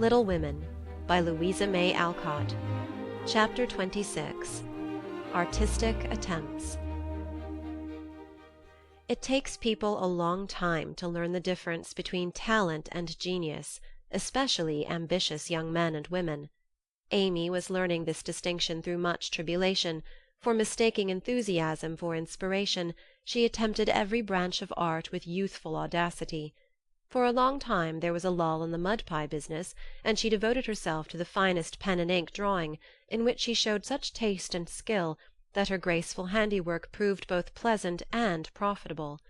Little Women by Louisa May Alcott. Chapter 26. Artistic Attempts. It takes people a long time to learn the difference between talent and genius, especially ambitious young men and women. Amy was learning this distinction through much tribulation, for mistaking enthusiasm for inspiration, she attempted every branch of art with youthful audacity. For a long time there was a lull in the mud-pie business, and she devoted herself to the finest pen-and-ink drawing, in which she showed such taste and skill that her graceful handiwork proved both pleasant and profitable.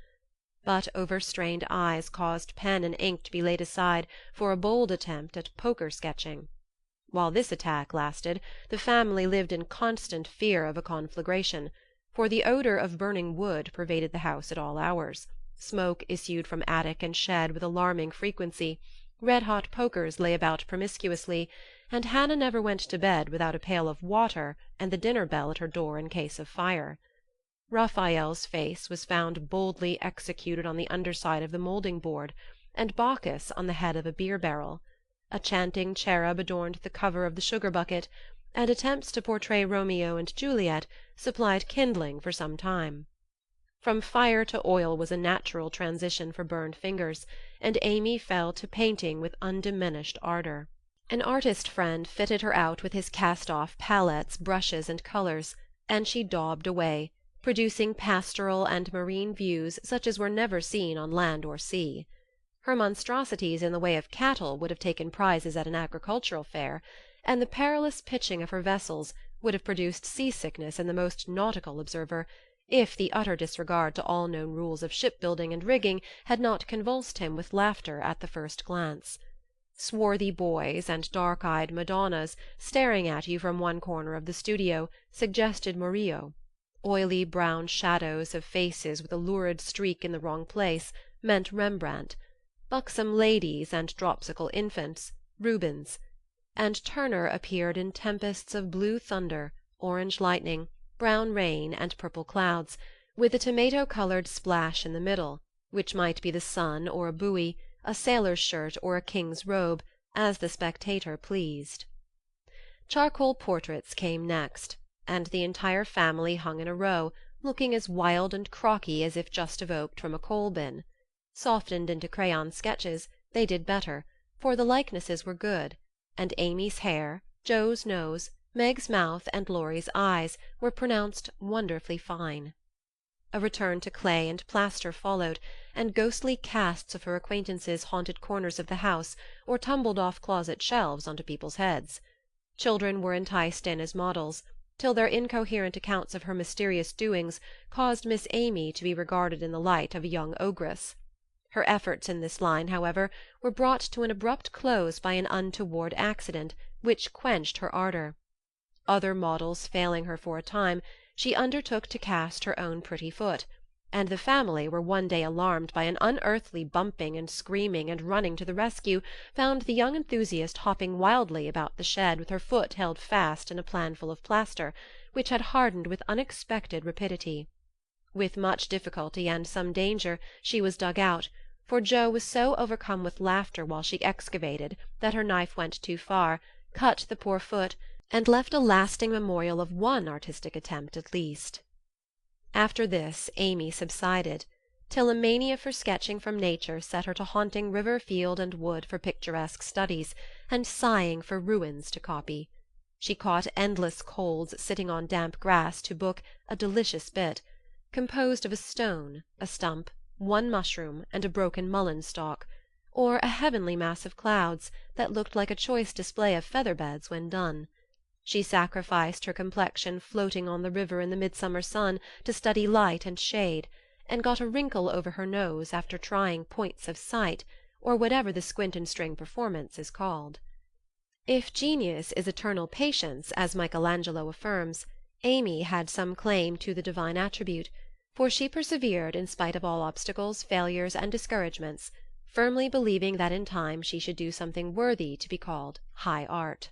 But overstrained eyes caused pen and ink to be laid aside for a bold attempt at poker-sketching. While this attack lasted, the family lived in constant fear of a conflagration, for the odor of burning wood pervaded the house at all hours. Smoke issued from attic and shed with alarming frequency, red-hot pokers lay about promiscuously, and Hannah never went to bed without a pail of water and the dinner-bell at her door in case of fire. Raphael's face was found boldly executed on the underside of the moulding-board, and Bacchus on the head of a beer-barrel. A chanting cherub adorned the cover of the sugar-bucket, and attempts to portray Romeo and Juliet supplied kindling for some time. From fire to oil was a natural transition for burned fingers, and Amy fell to painting with undiminished ardor. An artist friend fitted her out with his cast-off palettes, brushes, and colors, and she daubed away, producing pastoral and marine views such as were never seen on land or sea. Her monstrosities in the way of cattle would have taken prizes at an agricultural fair, and the perilous pitching of her vessels would have produced sea-sickness in the most nautical observer, if the utter disregard to all known rules of shipbuilding and rigging had not convulsed him with laughter at the first glance. Swarthy boys and dark-eyed Madonnas staring at you from one corner of the studio suggested Murillo. Oily brown shadows of faces with a lurid streak in the wrong place meant Rembrandt. Buxom ladies and dropsical infants, Rubens. And Turner appeared in tempests of blue thunder, orange lightning, brown rain, and purple clouds, with a tomato-colored splash in the middle, which might be the sun or a buoy, a sailor's shirt or a king's robe, as the spectator pleased. Charcoal portraits came next, and the entire family hung in a row, looking as wild and crocky as if just evoked from a coal-bin. Softened into crayon sketches, they did better, for the likenesses were good, and Amy's hair, Joe's nose, Meg's mouth, and Laurie's eyes were pronounced wonderfully fine. A return to clay and plaster followed, and ghostly casts of her acquaintances haunted corners of the house or tumbled off closet shelves onto people's heads. Children were enticed in as models, till their incoherent accounts of her mysterious doings caused Miss Amy to be regarded in the light of a young ogress. Her efforts in this line, however, were brought to an abrupt close by an untoward accident, which quenched her ardor. Other models failing her for a time, she undertook to cast her own pretty foot, and the family were one day alarmed by an unearthly bumping and screaming, and running to the rescue, found the young enthusiast hopping wildly about the shed with her foot held fast in a planful of plaster, which had hardened with unexpected rapidity. With much difficulty and some danger she was dug out, for Joe was so overcome with laughter while she excavated that her knife went too far, cut the poor foot, and left a lasting memorial of one artistic attempt at least. After this Amy subsided, till a mania for sketching from nature set her to haunting river, field, and wood for picturesque studies, and sighing for ruins to copy. She caught endless colds sitting on damp grass to book a delicious bit, composed of a stone, a stump, one mushroom, and a broken mullein stalk, or a heavenly mass of clouds that looked like a choice display of feather-beds when done. She sacrificed her complexion floating on the river in the midsummer sun to study light and shade, and got a wrinkle over her nose after trying points of sight, or whatever the squint-and-string performance is called. If genius is eternal patience, as Michelangelo affirms, Amy had some claim to the divine attribute, for she persevered in spite of all obstacles, failures, and discouragements, firmly believing that in time she should do something worthy to be called high art.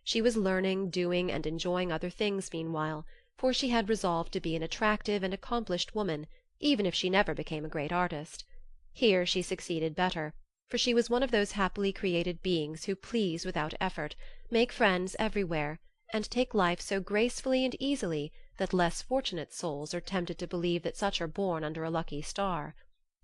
She was learning, doing, and enjoying other things meanwhile, for she had resolved to be an attractive and accomplished woman, even if she never became a great artist. Here she succeeded better, for she was one of those happily created beings who please without effort, make friends everywhere, and take life so gracefully and easily that less fortunate souls are tempted to believe that such are born under a lucky star.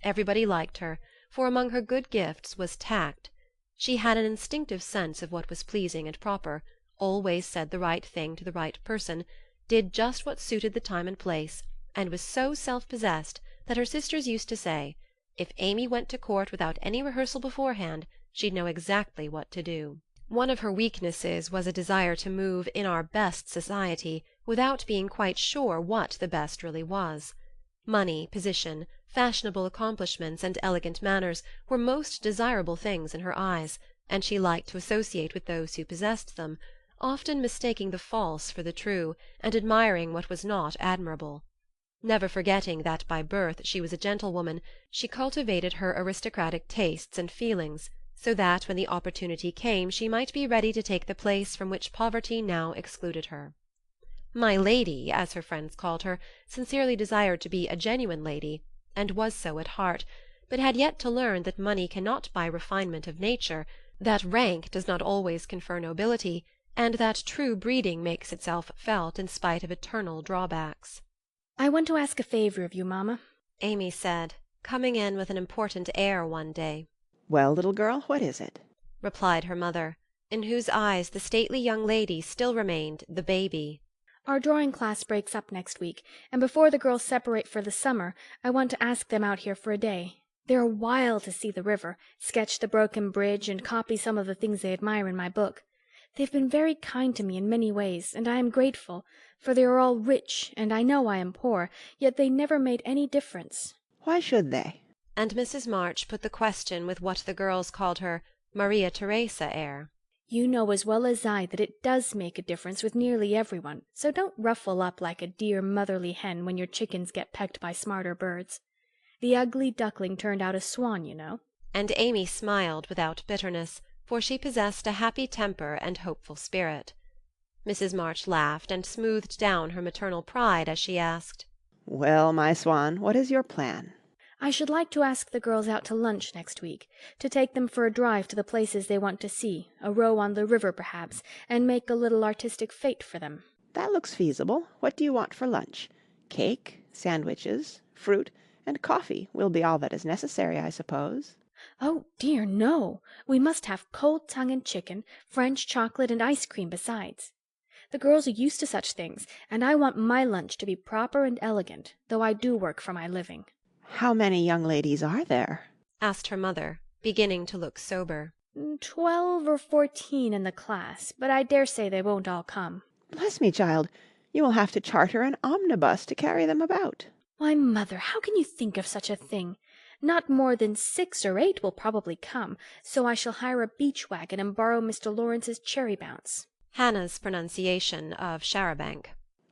Everybody liked her, for among her good gifts was tact. She had an instinctive sense of what was pleasing and proper, always said the right thing to the right person, did just what suited the time and place, and was so self-possessed that her sisters used to say, if Amy went to court without any rehearsal beforehand, she'd know exactly what to do. One of her weaknesses was a desire to move in our best society without being quite sure what the best really was. Money, position, fashionable accomplishments, and elegant manners were most desirable things in her eyes, and she liked to associate with those who possessed them, often mistaking the false for the true, and admiring what was not admirable. Never forgetting that by birth she was a gentlewoman, she cultivated her aristocratic tastes and feelings, so that when the opportunity came she might be ready to take the place from which poverty now excluded her. My lady, as her friends called her, sincerely desired to be a genuine lady, and was so at heart, but had yet to learn that money cannot buy refinement of nature, that rank does not always confer nobility, and that true breeding makes itself felt in spite of eternal drawbacks. "I want to ask a favor of you, mamma," Amy said, coming in with an important air one day. "Well, little girl, what is it?" replied her mother, in whose eyes the stately young lady still remained the baby. "Our drawing class breaks up next week, and before the girls separate for the summer I want to ask them out here for a day. They're wild to see the river, sketch the broken bridge, and copy some of the things they admire in my book. They've been very kind to me in many ways, and I am grateful, for they are all rich, and I know I am poor, yet they never made any difference." "Why should they?" And Mrs. March put the question with what the girls called her Maria Theresa air. "You know as well as I that it does make a difference with nearly everyone, so don't ruffle up like a dear motherly hen when your chickens get pecked by smarter birds. The ugly duckling turned out a swan, you know." And Amy smiled without bitterness, for she possessed a happy temper and hopeful spirit. Mrs. March laughed and smoothed down her maternal pride as she asked, "Well, my swan, what is your plan?" "I should like to ask the girls out to lunch next week, to take them for a drive to the places they want to see, a row on the river perhaps, and make a little artistic fete for them." "That looks feasible. What do you want for lunch? Cake, sandwiches, fruit, and coffee will be all that is necessary, I suppose." "Oh, dear, no. We must have cold tongue and chicken, French chocolate, and ice cream besides. The girls are used to such things, and I want my lunch to be proper and elegant, though I do work for my living." "How many young ladies are there?" asked her mother, beginning to look sober. 12 or 14 in the class, but I dare say they won't all come." "Bless me, child, you will have to charter an omnibus to carry them about." "Why, Mother, how can you think of such a thing? Not more than 6 or 8 will probably come, so I shall hire a beach wagon and borrow Mr. Lawrence's cherry bounce." Hannah's pronunciation of charabanc.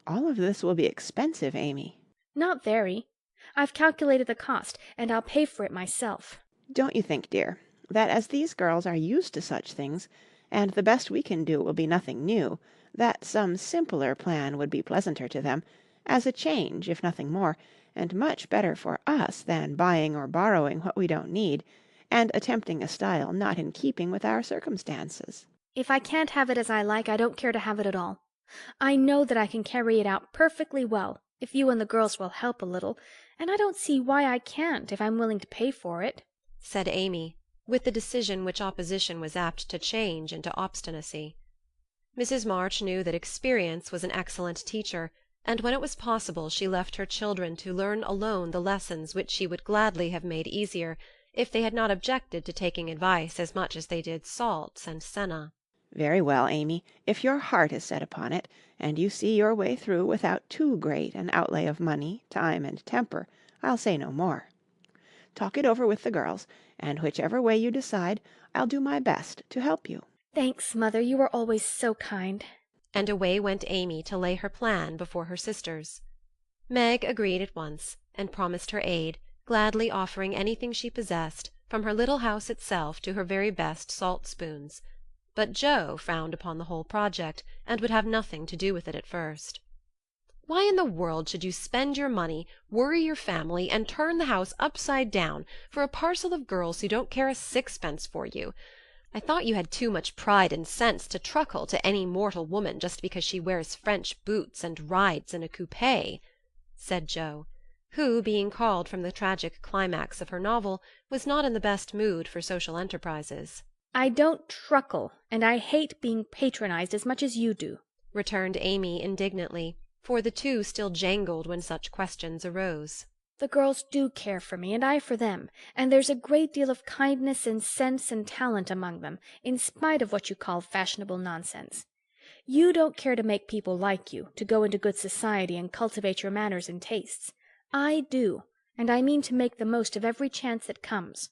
"All of this will be expensive, Amy." "Not very. I've calculated the cost, and I'll pay for it myself." "Don't you think, dear, that as these girls are used to such things, and the best we can do will be nothing new, that some simpler plan would be pleasanter to them, as a change, if nothing more, and much better for us than buying or borrowing what we don't need, and attempting a style not in keeping with our circumstances?" "If I can't have it as I like, I don't care to have it at all. I know that I can carry it out perfectly well, if you and the girls will help a little, and I don't see why I can't if I'm willing to pay for it," said Amy, with the decision which opposition was apt to change into obstinacy. Mrs. March knew that experience was an excellent teacher, and when it was possible she left her children to learn alone the lessons which she would gladly have made easier, if they had not objected to taking advice as much as they did salts and senna. "Very well, Amy, if your heart is set upon it, and you see your way through without too great an outlay of money, time, and temper, I'll say no more. Talk it over with the girls, and whichever way you decide, I'll do my best to help you." "Thanks, Mother, you are always so kind." And away went Amy to lay her plan before her sisters. Meg agreed at once, and promised her aid, gladly offering anything she possessed, from her little house itself to her very best salt-spoons. But Joe frowned upon the whole project, and would have nothing to do with it at first. Why in the world should you spend your money, worry your family, and turn the house upside down for a parcel of girls who don't care a sixpence for you? I thought you had too much pride and sense to truckle to any mortal woman just because she wears French boots and rides in a coupe," said Joe, who, being called from the tragic climax of her novel, was not in the best mood for social enterprises. "I don't truckle, and I hate being patronized as much as you do," returned Amy indignantly, for the two still jangled when such questions arose. "The girls do care for me, and I for them, and there's a great deal of kindness and sense and talent among them, in spite of what you call fashionable nonsense. You don't care to make people like you, to go into good society and cultivate your manners and tastes. I do, and I mean to make the most of every chance that comes.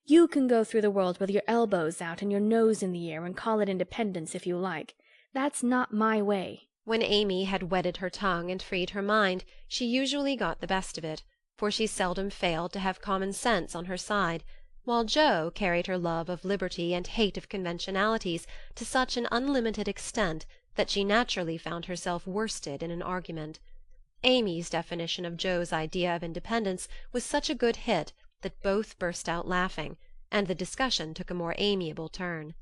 You can go through the world with your elbows out and your nose in the air and call it independence if you like. That's not my way." When Amy had wetted her tongue and freed her mind, she usually got the best of it, for she seldom failed to have common sense on her side, while Joe carried her love of liberty and hate of conventionalities to such an unlimited extent that she naturally found herself worsted in an argument. Amy's definition of Joe's idea of independence was such a good hit that both burst out laughing, and the discussion took a more amiable turn.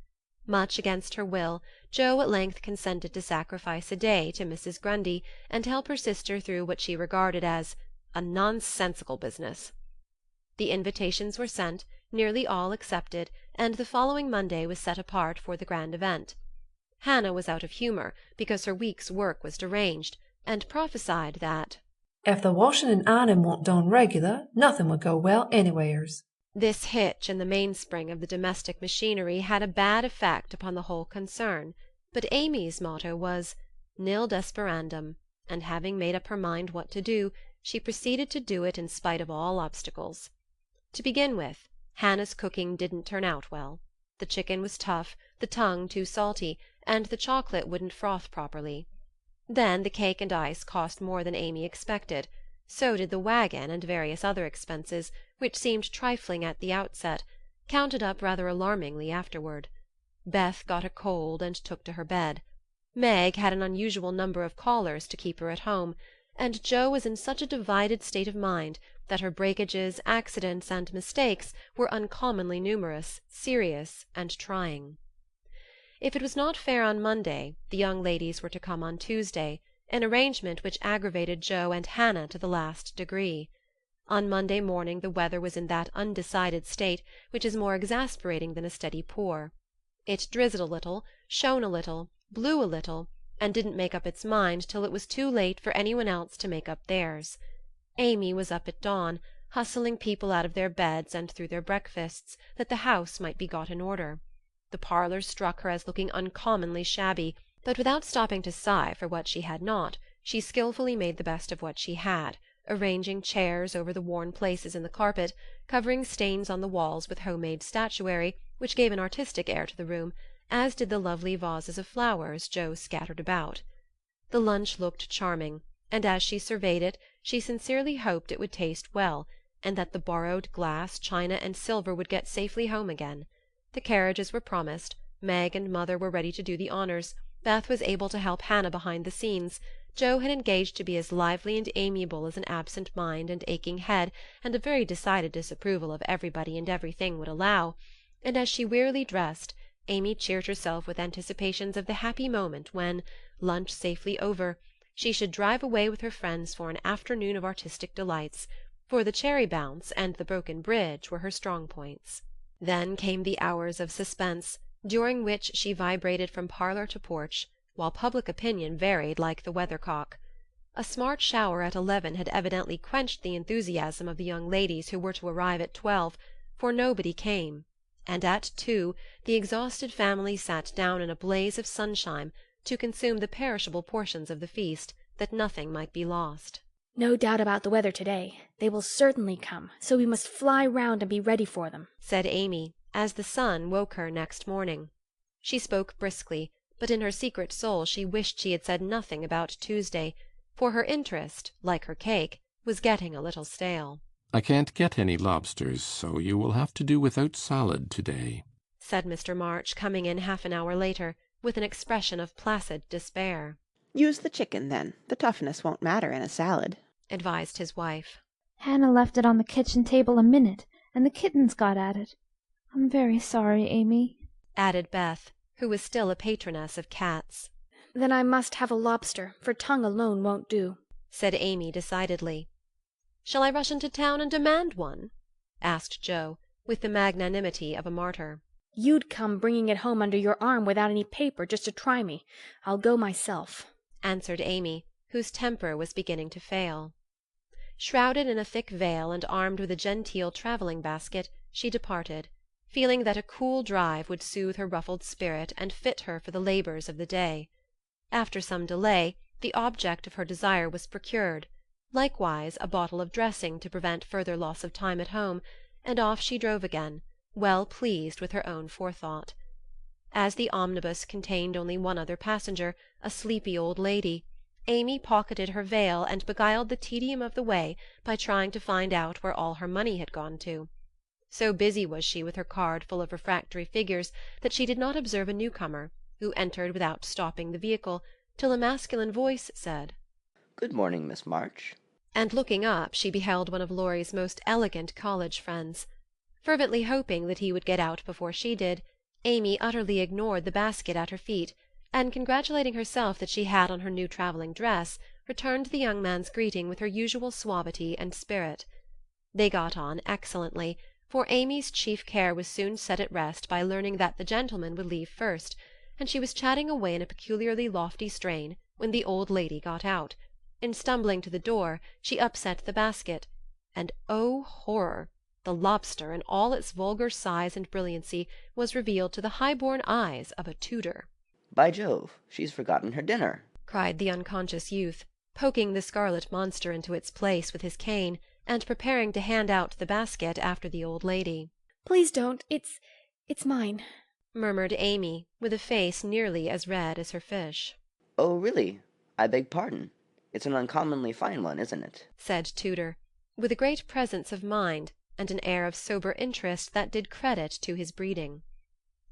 Much against her will, Joe at length consented to sacrifice a day to Mrs. Grundy, and help her sister through what she regarded as a nonsensical business. The invitations were sent, nearly all accepted, and the following Monday was set apart for the grand event. Hannah was out of humour, because her week's work was deranged, and prophesied that "If the washing and ironing wa'n't done regular, nothing would go well anywheres." This hitch in the mainspring of the domestic machinery had a bad effect upon the whole concern, but Amy's motto was nil desperandum, and having made up her mind what to do, she proceeded to do it in spite of all obstacles. To begin with, Hannah's cooking didn't turn out well. The chicken was tough, the tongue too salty, and the chocolate wouldn't froth properly. Then the cake and ice cost more than Amy expected. So did the wagon and various other expenses, which seemed trifling at the outset, counted up rather alarmingly afterward. Beth got a cold and took to her bed. Meg had an unusual number of callers to keep her at home, and Joe was in such a divided state of mind that her breakages, accidents, and mistakes were uncommonly numerous, serious, and trying. If it was not fair on Monday, the young ladies were to come on Tuesday, an arrangement which aggravated Joe and Hannah to the last degree. On Monday morning the weather was in that undecided state which is more exasperating than a steady pour. It drizzled a little, shone a little, blew a little, and didn't make up its mind till it was too late for anyone else to make up theirs. Amy was up at dawn, hustling people out of their beds and through their breakfasts, that the house might be got in order. The parlour struck her as looking uncommonly shabby, but without stopping to sigh for what she had not, she skilfully made the best of what she had, arranging chairs over the worn places in the carpet, covering stains on the walls with home-made statuary, which gave an artistic air to the room, as did the lovely vases of flowers Joe scattered about. The lunch looked charming, and as she surveyed it she sincerely hoped it would taste well, and that the borrowed glass, china, and silver would get safely home again. The carriages were promised, Meg and Mother were ready to do the honours, Beth was able to help Hannah behind the scenes, Joe had engaged to be as lively and amiable as an absent mind and aching head and a very decided disapproval of everybody and everything would allow, and as she wearily dressed, Amy cheered herself with anticipations of the happy moment when, lunch safely over, she should drive away with her friends for an afternoon of artistic delights, for the cherry bounce and the broken bridge were her strong points. Then came the hours of suspense, during which she vibrated from parlour to porch, while public opinion varied like the weathercock. A smart shower at 11 had evidently quenched the enthusiasm of the young ladies who were to arrive at 12, for nobody came, and at 2 the exhausted family sat down in a blaze of sunshine to consume the perishable portions of the feast, that nothing might be lost. "No doubt about the weather today. They will certainly come, so we must fly round and be ready for them," said Amy, as the sun woke her next morning. She spoke briskly, but in her secret soul she wished she had said nothing about Tuesday, for her interest, like her cake, was getting a little stale. "I can't get any lobsters, so you will have to do without salad to-day," said Mr. March, coming in half an hour later, with an expression of placid despair. Use the chicken, then. The toughness won't matter in a salad," advised his wife. Hannah left it on the kitchen table a minute, and the kittens got at it. I'm very sorry, Amy," added Beth, who was still a patroness of cats. Then I must have a lobster, for tongue alone won't do," said Amy decidedly. "Shall I rush into town and demand one?" asked Joe, with the magnanimity of a martyr. "You'd come bringing it home under your arm without any paper, just to try me. I'll go myself," answered Amy, whose temper was beginning to fail. Shrouded in a thick veil and armed with a genteel travelling basket, she departed, feeling that a cool drive would soothe her ruffled spirit and fit her for the labours of the day. After some delay, the object of her desire was procured, likewise a bottle of dressing to prevent further loss of time at home, and off she drove again, well pleased with her own forethought. As the omnibus contained only one other passenger, a sleepy old lady, Amy pocketed her veil and beguiled the tedium of the way by trying to find out where all her money had gone to. So busy was she with her card full of refractory figures that she did not observe a newcomer, who entered without stopping the vehicle, till a masculine voice said, "Good morning, Miss March." And looking up she beheld one of Laurie's most elegant college friends. Fervently hoping that he would get out before she did, Amy utterly ignored the basket at her feet, and congratulating herself that she had on her new travelling dress, returned the young man's greeting with her usual suavity and spirit. They got on excellently, for Amy's chief care was soon set at rest by learning that the gentleman would leave first, and she was chatting away in a peculiarly lofty strain when the old lady got out. In stumbling to the door she upset the basket, and oh horror! The lobster, in all its vulgar size and brilliancy, was revealed to the high-born eyes of a tutor. "By Jove, she's forgotten her dinner," cried the unconscious youth, poking the scarlet monster into its place with his cane, and preparing to hand out the basket after the old lady. "Please don't. It's mine," murmured Amy, with a face nearly as red as her fish. "Oh, really? I beg pardon. It's an uncommonly fine one, isn't it?" said Tudor, with a great presence of mind and an air of sober interest that did credit to his breeding.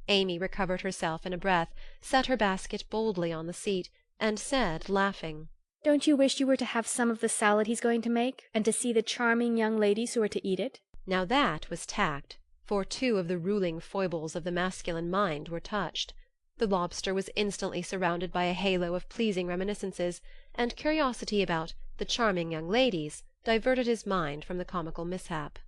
Amy recovered herself in a breath, set her basket boldly on the seat, and said, laughing, "Don't you wish you were to have some of the salad he's going to make, and to see the charming young ladies who are to eat it?" Now that was tact, for two of the ruling foibles of the masculine mind were touched. The lobster was instantly surrounded by a halo of pleasing reminiscences, and curiosity about the charming young ladies diverted his mind from the comical mishap.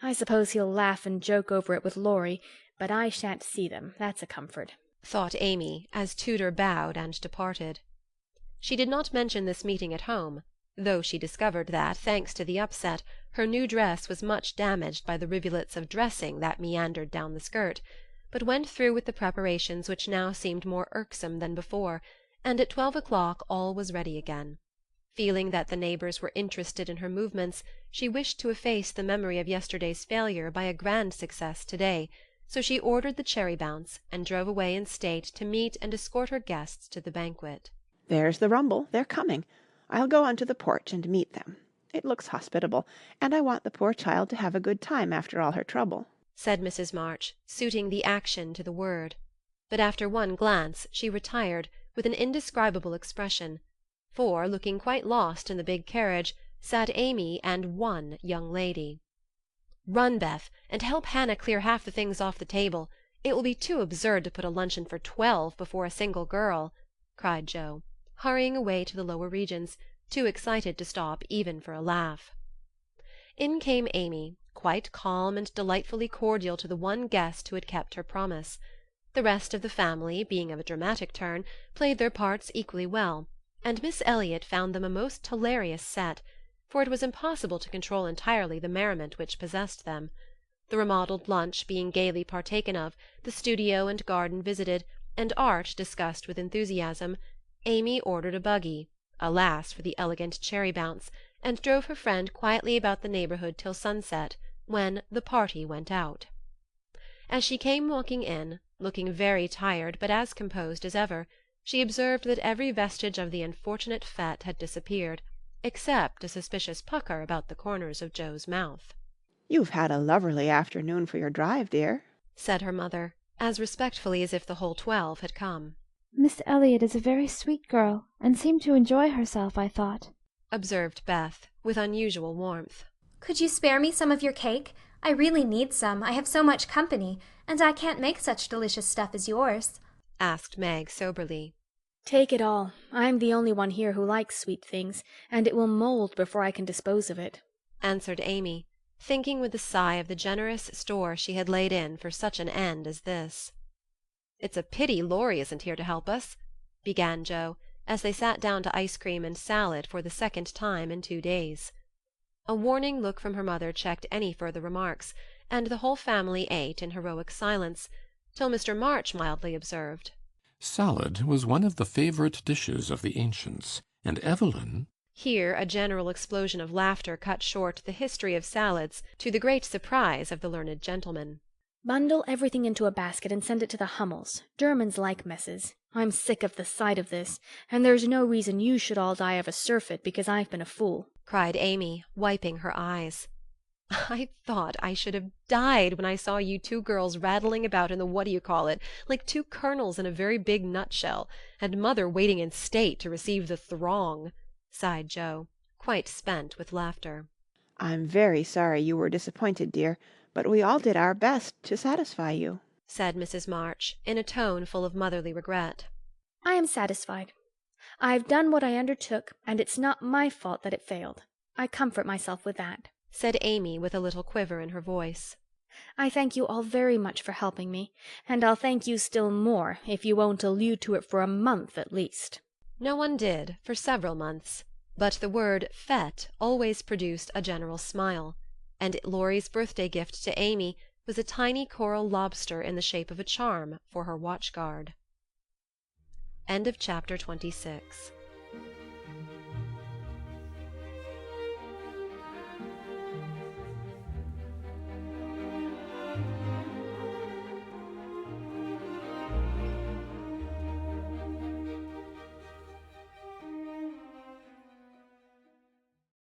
"I suppose he'll laugh and joke over it with Laurie, but I shan't see them, that's a comfort," thought Amy, as Tudor bowed and departed. She did not mention this meeting at home, though she discovered that, thanks to the upset, her new dress was much damaged by the rivulets of dressing that meandered down the skirt, but went through with the preparations which now seemed more irksome than before, and at 12 o'clock all was ready again. Feeling that the neighbours were interested in her movements, she wished to efface the memory of yesterday's failure by a grand success to-day, so she ordered the cherry bounce, and drove away in state to meet and escort her guests to the banquet. "There's the rumble. They're coming. I'll go onto the porch and meet them. It looks hospitable, and I want the poor child to have a good time after all her trouble," said Mrs. March, suiting the action to the word. But after one glance she retired, with an indescribable expression, for, looking quite lost in the big carriage, sat Amy and one young lady. "Run, Beth, and help Hannah clear half the things off the table. It will be too absurd to put a luncheon for 12 before a single girl," cried Joe, hurrying away to the lower regions, too excited to stop even for a laugh. In came Amy, quite calm and delightfully cordial to the one guest who had kept her promise. The rest of the family, being of a dramatic turn, played their parts equally well, and Miss Elliot found them a most hilarious set, for it was impossible to control entirely the merriment which possessed them. The remodelled lunch being gaily partaken of, the studio and garden visited, and art discussed with enthusiasm, Amy ordered a buggy, alas for the elegant cherry bounce, and drove her friend quietly about the neighbourhood till sunset, when the party went out. As she came walking in, looking very tired but as composed as ever, she observed that every vestige of the unfortunate fete had disappeared, except a suspicious pucker about the corners of Joe's mouth. "You've had a loverly afternoon for your drive, dear," said her mother, as respectfully as if the whole 12 had come. Miss Elliot is a very sweet girl, and seemed to enjoy herself, I thought," observed Beth, with unusual warmth. "Could you spare me some of your cake? I really need some. I have so much company, and I can't make such delicious stuff as yours," asked Meg soberly. Take it all. I'm the only one here who likes sweet things, and it will mold before I can dispose of it," answered Amy, thinking with a sigh of the generous store she had laid in for such an end as this. "It's a pity Laurie isn't here to help us," began Joe, as they sat down to ice cream and salad for the second time in 2 days. A warning look from her mother checked any further remarks, and the whole family ate in heroic silence, till Mr. March mildly observed, Salad was one of the favourite dishes of the ancients, and Evelyn— Here a general explosion of laughter cut short the history of salads, to the great surprise of the learned gentleman. "Bundle everything into a basket and send it to the Hummels. Germans like messes. I'm sick of the sight of this, and there's no reason you should all die of a surfeit because I've been a fool," cried Amy, wiping her eyes. "I thought I should have died when I saw you two girls rattling about in the what-do-you-call-it, like two kernels in a very big nutshell, and mother waiting in state to receive the throng," sighed Joe, quite spent with laughter. "I'm very sorry you were disappointed, dear, but we all did our best to satisfy you," said Mrs. March, in a tone full of motherly regret. "I am satisfied. I've done what I undertook, and it's not my fault that it failed. I comfort myself with that," said Amy, with a little quiver in her voice. "I thank you all very much for helping me, and I'll thank you still more if you won't allude to it for a month at least." No one did, for several months, but the word fête always produced a general smile, and Laurie's birthday gift to Amy was a tiny coral lobster in the shape of a charm for her watch-guard. End of chapter 26.